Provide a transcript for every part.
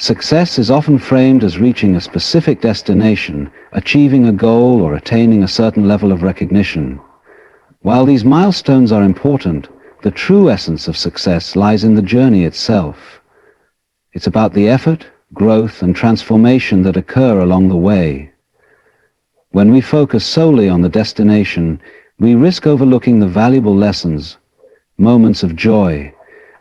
Success is often framed as reaching a specific destination, achieving a goal, or attaining a certain level of recognition. While these milestones are important, the true essence of success lies in the journey itself. It's about the effort, growth, and transformation that occur along the way. When we focus solely on the destination, we risk overlooking the valuable lessons, moments of joy,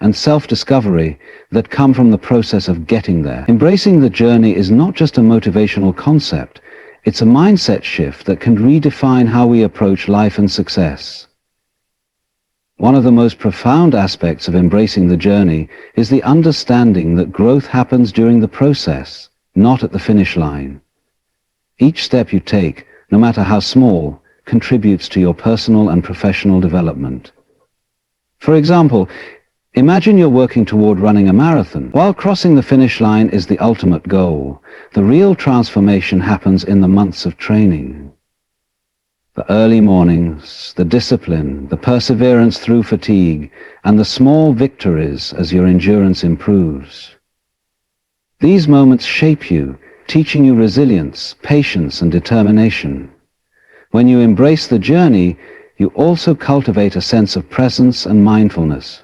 and self-discovery that come from the process of getting there. Embracing the journey is not just a motivational concept, it's a mindset shift that can redefine how we approach life and success. One of the most profound aspects of embracing the journey is the understanding that growth happens during the process, not at the finish line. Each step you take, no matter how small, contributes to your personal and professional development. For example, imagine you're working toward running a marathon. While crossing the finish line is the ultimate goal, the real transformation happens in the months of training. The early mornings, the discipline, the perseverance through fatigue, and the small victories as your endurance improves. These moments shape you, teaching you resilience, patience, and determination. When you embrace the journey, you also cultivate a sense of presence and mindfulness.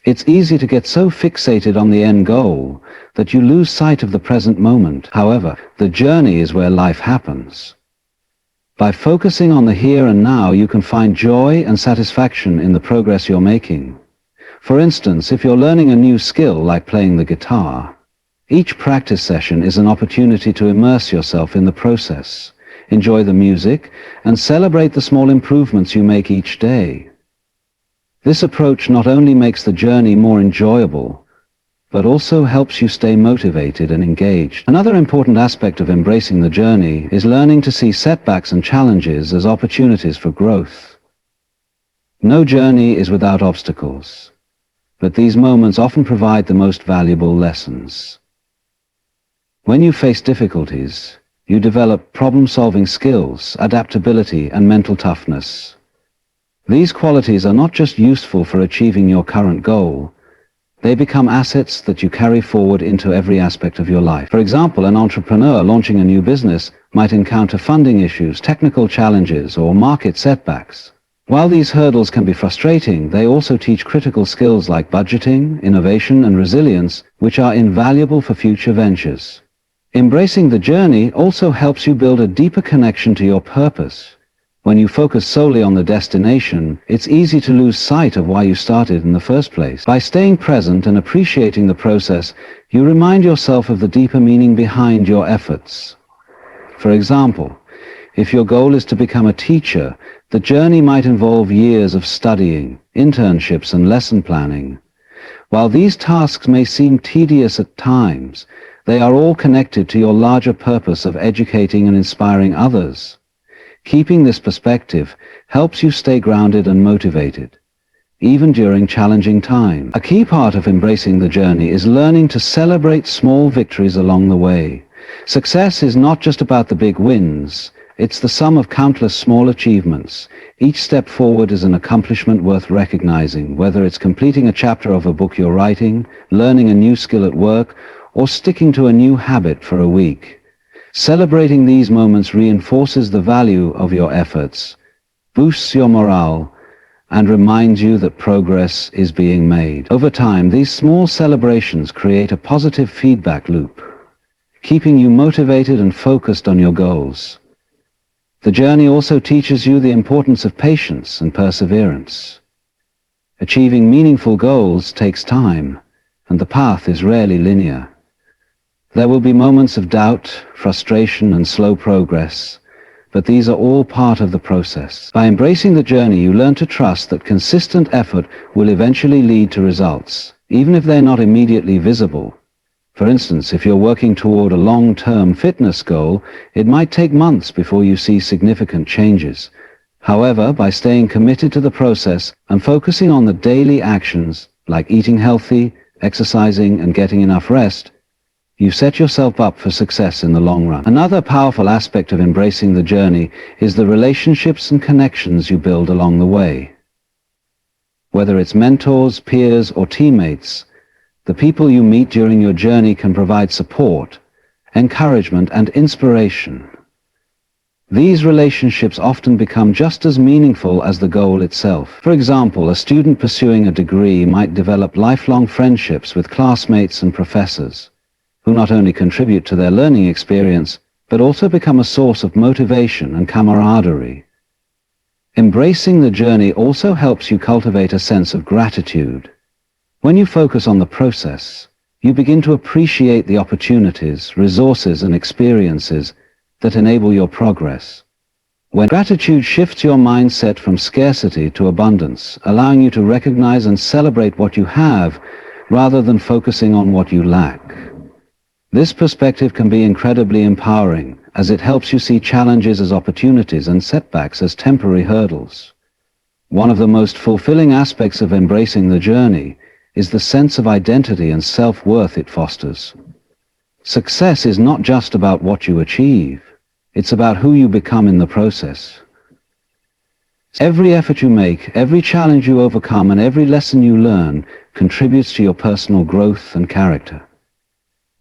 It's easy to get so fixated on the end goal that you lose sight of the present moment. However, the journey is where life happens. By focusing on the here and now, you can find joy and satisfaction in the progress you're making. For instance, if you're learning a new skill like playing the guitar, each practice session is an opportunity to immerse yourself in the process, enjoy the music, and celebrate the small improvements you make each day. This approach not only makes the journey more enjoyable, but also helps you stay motivated and engaged. Another important aspect of embracing the journey is learning to see setbacks and challenges as opportunities for growth. No journey is without obstacles, but these moments often provide the most valuable lessons. When you face difficulties, you develop problem-solving skills, adaptability, and mental toughness. These qualities are not just useful for achieving your current goal, they become assets that you carry forward into every aspect of your life. For example, an entrepreneur launching a new business might encounter funding issues, technical challenges, or market setbacks. While these hurdles can be frustrating, they also teach critical skills like budgeting, innovation, and resilience, which are invaluable for future ventures. Embracing the journey also helps you build a deeper connection to your purpose. When you focus solely on the destination, it's easy to lose sight of why you started in the first place. By staying present and appreciating the process, you remind yourself of the deeper meaning behind your efforts. For example, if your goal is to become a teacher, the journey might involve years of studying, internships, and lesson planning. While these tasks may seem tedious at times, they are all connected to your larger purpose of educating and inspiring others. Keeping this perspective helps you stay grounded and motivated, even during challenging times. A key part of embracing the journey is learning to celebrate small victories along the way. Success is not just about the big wins, it's the sum of countless small achievements. Each step forward is an accomplishment worth recognizing, whether it's completing a chapter of a book you're writing, learning a new skill at work, or sticking to a new habit for a week. Celebrating these moments reinforces the value of your efforts, boosts your morale, and reminds you that progress is being made. Over time, these small celebrations create a positive feedback loop, keeping you motivated and focused on your goals. The journey also teaches you the importance of patience and perseverance. Achieving meaningful goals takes time, and the path is rarely linear. There will be moments of doubt, frustration, and slow progress, but these are all part of the process. By embracing the journey, you learn to trust that consistent effort will eventually lead to results, even if they're not immediately visible. For instance, if you're working toward a long-term fitness goal, it might take months before you see significant changes. However, by staying committed to the process and focusing on the daily actions, like eating healthy, exercising, and getting enough rest, you set yourself up for success in the long run. Another powerful aspect of embracing the journey is the relationships and connections you build along the way. Whether it's mentors, peers, or teammates, The people you meet during your journey can provide support, encouragement, and inspiration. These relationships often become just as meaningful as the goal itself. For example, a student pursuing a degree might develop lifelong friendships with classmates and professors, who not only contribute to their learning experience, but also become a source of motivation and camaraderie. Embracing the journey also helps you cultivate a sense of gratitude. When you focus on the process, you begin to appreciate the opportunities, resources, and experiences that enable your progress. When gratitude shifts your mindset from scarcity to abundance, allowing you to recognize and celebrate what you have rather than focusing on what you lack. This perspective can be incredibly empowering, as it helps you see challenges as opportunities and setbacks as temporary hurdles. One of the most fulfilling aspects of embracing the journey is the sense of identity and self-worth it fosters. Success is not just about what you achieve, it's about who you become in the process. Every effort you make, every challenge you overcome, and every lesson you learn contributes to your personal growth and character.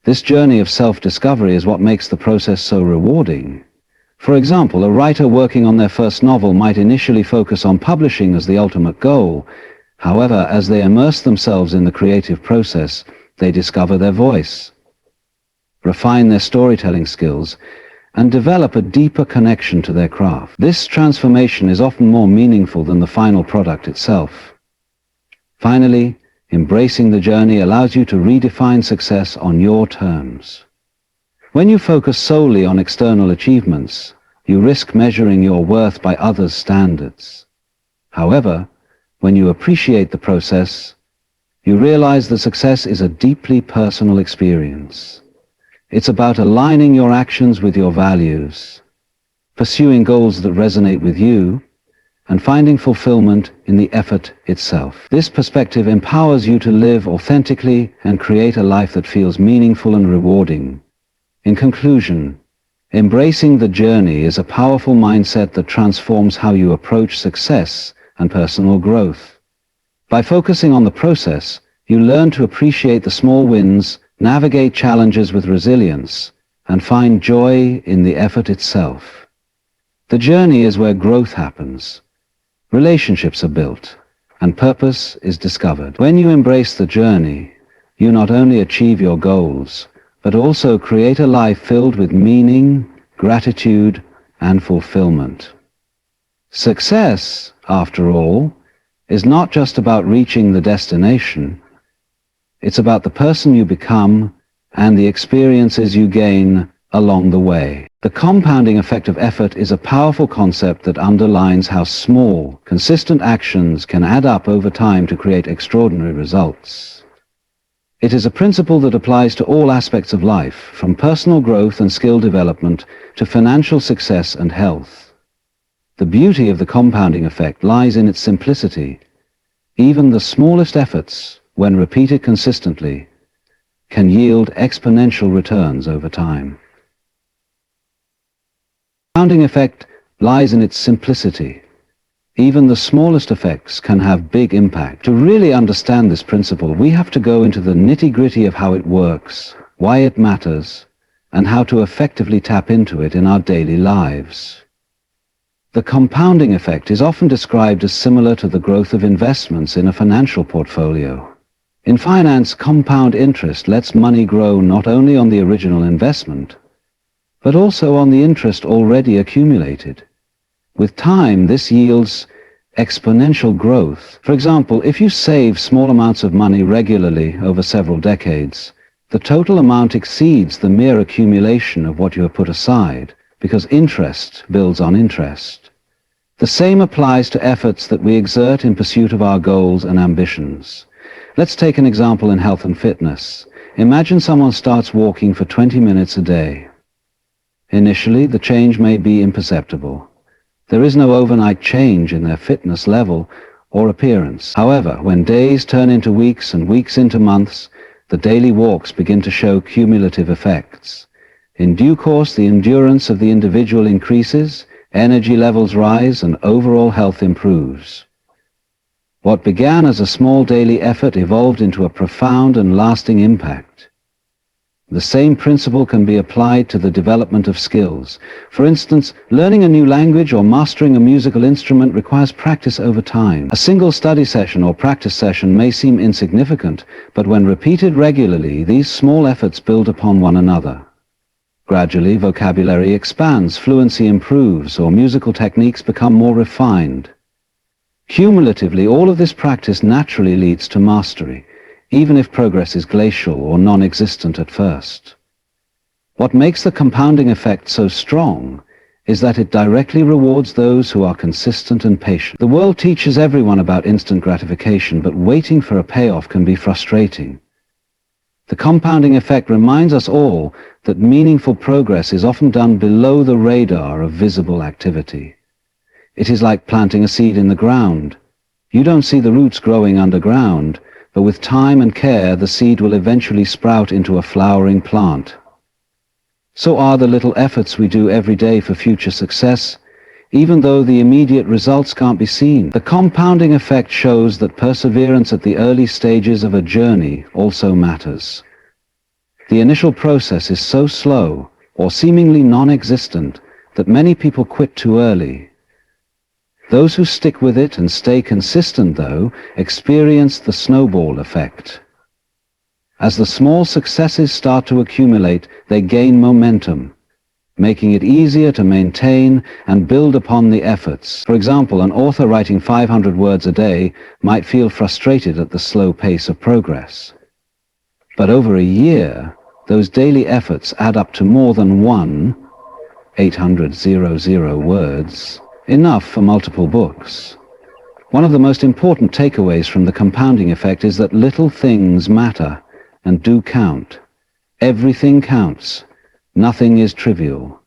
This journey of self-discovery is what makes the process so rewarding. For example, a writer working on their first novel might initially focus on publishing as the ultimate goal. However, as they immerse themselves in the creative process, they discover their voice, refine their storytelling skills, and develop a deeper connection to their craft. This transformation is often more meaningful than the final product itself. Finally, embracing the journey allows you to redefine success on your terms. When you focus solely on external achievements, you risk measuring your worth by others' standards. However, when you appreciate the process, you realize that success is a deeply personal experience. It's about aligning your actions with your values, pursuing goals that resonate with you, and finding fulfillment in the effort itself. This perspective empowers you to live authentically and create a life that feels meaningful and rewarding. In conclusion, embracing the journey is a powerful mindset that transforms how you approach success and personal growth. By focusing on the process, you learn to appreciate the small wins, navigate challenges with resilience, and find joy in the effort itself. The journey is where growth happens, relationships are built, and purpose is discovered. When you embrace the journey, you not only achieve your goals, but also create a life filled with meaning, gratitude, and fulfillment. Success, after all, is not just about reaching the destination. It's about the person you become and the experiences you gain along the way. The compounding effect of effort is a powerful concept that underlines how small, consistent actions can add up over time to create extraordinary results. It is a principle that applies to all aspects of life, from personal growth and skill development to financial success and health. The beauty of the compounding effect lies in its simplicity. Even the smallest efforts, when repeated consistently, can yield exponential returns over time. The compounding effect lies in its simplicity. Even the smallest effects can have big impact. To really understand this principle, we have to go into the nitty-gritty of how it works, why it matters, and how to effectively tap into it in our daily lives. The compounding effect is often described as similar to the growth of investments in a financial portfolio. In finance, compound interest lets money grow not only on the original investment, but also on the interest already accumulated. With time, this yields exponential growth. For example, if you save small amounts of money regularly over several decades, the total amount exceeds the mere accumulation of what you have put aside, because interest builds on interest. The same applies to efforts that we exert in pursuit of our goals and ambitions. Let's take an example in health and fitness. Imagine someone starts walking for 20 minutes a day. Initially, the change may be imperceptible. There is no overnight change in their fitness level or appearance. However, when days turn into weeks and weeks into months, the daily walks begin to show cumulative effects. In due course, the endurance of the individual increases, energy levels rise, and overall health improves. What began as a small daily effort evolved into a profound and lasting impact. The same principle can be applied to the development of skills. For instance, learning a new language or mastering a musical instrument requires practice over time. A single study session or practice session may seem insignificant, but when repeated regularly, these small efforts build upon one another. Gradually, vocabulary expands, fluency improves, or musical techniques become more refined. Cumulatively, all of this practice naturally leads to mastery, even if progress is glacial or non-existent at first. What makes the compounding effect so strong is that it directly rewards those who are consistent and patient. The world teaches everyone about instant gratification, but waiting for a payoff can be frustrating. The compounding effect reminds us all that meaningful progress is often done below the radar of visible activity. It is like planting a seed in the ground. You don't see the roots growing underground, but with time and care, the seed will eventually sprout into a flowering plant. So are the little efforts we do every day for future success, even though the immediate results can't be seen. The compounding effect shows that perseverance at the early stages of a journey also matters. The initial process is so slow, or seemingly non-existent, that many people quit too early. Those who stick with it and stay consistent, though, experience the snowball effect. As the small successes start to accumulate, they gain momentum, making it easier to maintain and build upon the efforts. For example, an author writing 500 words a day might feel frustrated at the slow pace of progress. But over a year, those daily efforts add up to more than 800 words, enough for multiple books. One of the most important takeaways from the compounding effect is that little things matter and do count. Everything counts. Nothing is trivial.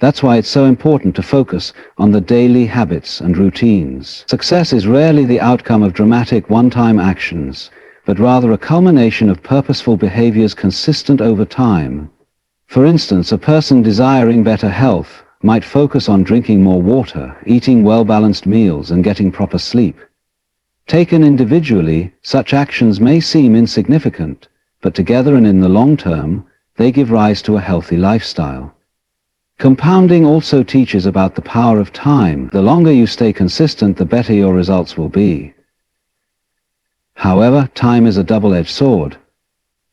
That's why it's so important to focus on the daily habits and routines. Success is rarely the outcome of dramatic one-time actions, but rather a culmination of purposeful behaviors consistent over time. For instance, a person desiring better health might focus on drinking more water, eating well-balanced meals, and getting proper sleep. Taken individually, such actions may seem insignificant, but together and in the long term, they give rise to a healthy lifestyle. Compounding also teaches about the power of time. The longer you stay consistent, the better your results will be. However, time is a double-edged sword.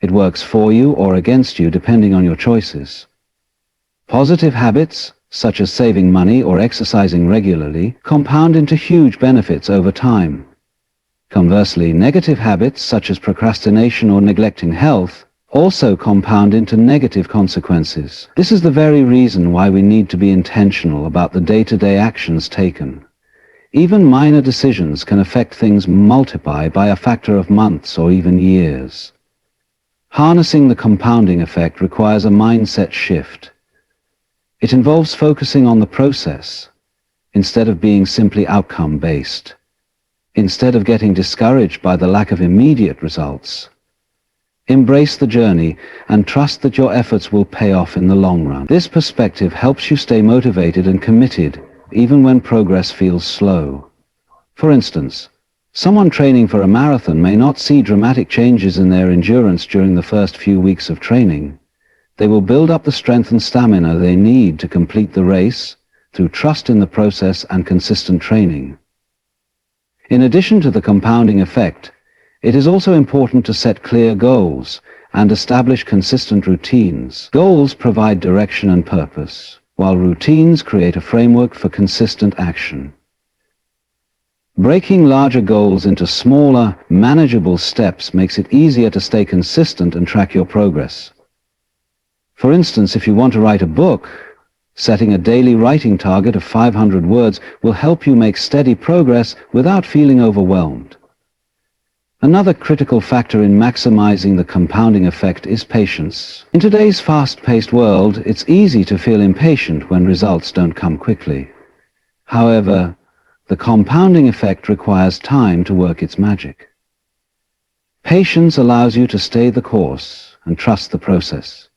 It works for you or against you depending on your choices. Positive habits, such as saving money or exercising regularly, compound into huge benefits over time. Conversely, negative habits, such as procrastination or neglecting health, also compound into negative consequences. This is the very reason why we need to be intentional about the day-to-day actions taken. Even minor decisions can affect things multiply by a factor of months or even years. Harnessing the compounding effect requires a mindset shift. It involves focusing on the process, instead of being simply outcome-based. Instead of getting discouraged by the lack of immediate results, embrace the journey and trust that your efforts will pay off in the long run. This perspective helps you stay motivated and committed, even when progress feels slow. For instance, someone training for a marathon may not see dramatic changes in their endurance during the first few weeks of training. They will build up the strength and stamina they need to complete the race through trust in the process and consistent training. In addition to the compounding effect, it is also important to set clear goals and establish consistent routines. Goals provide direction and purpose, while routines create a framework for consistent action. Breaking larger goals into smaller, manageable steps makes it easier to stay consistent and track your progress. For instance, if you want to write a book, setting a daily writing target of 500 words will help you make steady progress without feeling overwhelmed. Another critical factor in maximizing the compounding effect is patience. In today's fast-paced world, it's easy to feel impatient when results don't come quickly. However, the compounding effect requires time to work its magic. Patience allows you to stay the course and trust the process,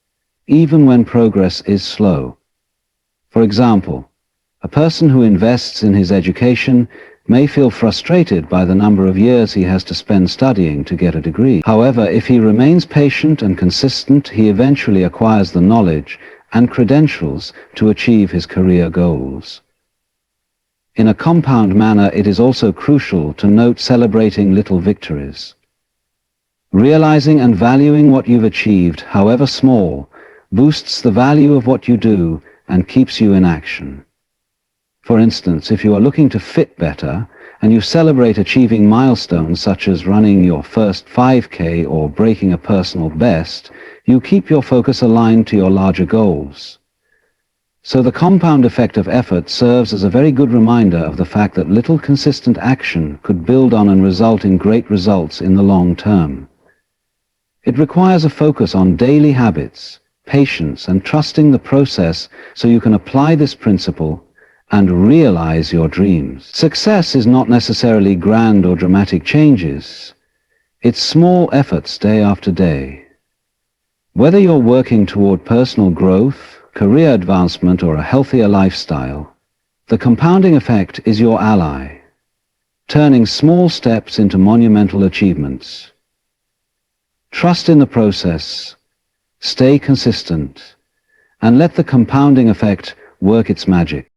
even when progress is slow. For example, a person who invests in his education may feel frustrated by the number of years he has to spend studying to get a degree. However, if he remains patient and consistent, he eventually acquires the knowledge and credentials to achieve his career goals. In a compound manner, it is also crucial to note celebrating little victories. Realizing and valuing what you've achieved, however small, boosts the value of what you do and keeps you in action. For instance, if you are looking to fit better and you celebrate achieving milestones such as running your first 5K or breaking a personal best, you keep your focus aligned to your larger goals. So the compound effect of effort serves as a very good reminder of the fact that little consistent action could build on and result in great results in the long term. It requires a focus on daily habits, patience, and trusting the process so you can apply this principle and realize your dreams. Success is not necessarily grand or dramatic changes. It's small efforts day after day. Whether you're working toward personal growth, career advancement, or a healthier lifestyle, the compounding effect is your ally, turning small steps into monumental achievements. Trust in the process, stay consistent, and let the compounding effect work its magic.